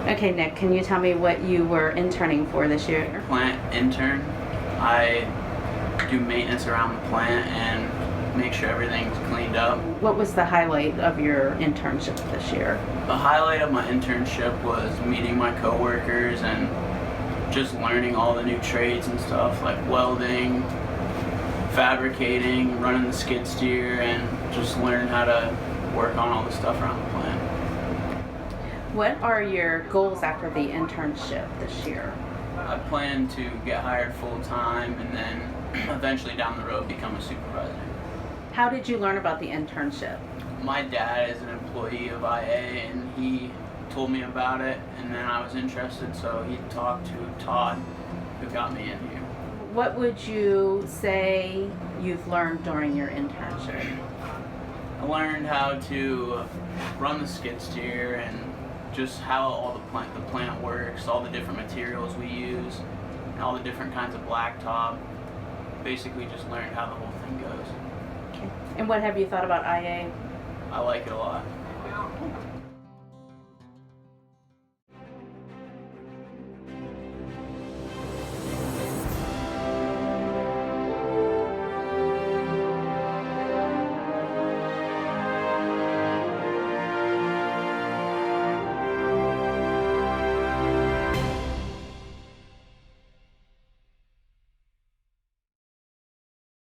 Okay, Nick, can you tell me what you were interning for this year? Plant intern. I do maintenance around the plant and make sure everything's cleaned up. What was the highlight of your internship this year? The highlight of my internship was meeting my coworkers and just learning all the new trades and stuff like welding, fabricating, running the skid steer, and just learning how to work on all the stuff around the plant. What are your goals after the internship this year? I plan to get hired full time and then eventually down the road become a supervisor. How did you learn about the internship? My dad is an employee of IA and he told me about it, and then I was interested, so he talked to Todd, who got me in here. What would you say you've learned during your internship? I learned how to run the skid steer and just how all the plant works, all the different materials we use, and all the different kinds of blacktop. Basically just learned how the whole thing goes. Okay. And what have you thought about IA? I like it a lot.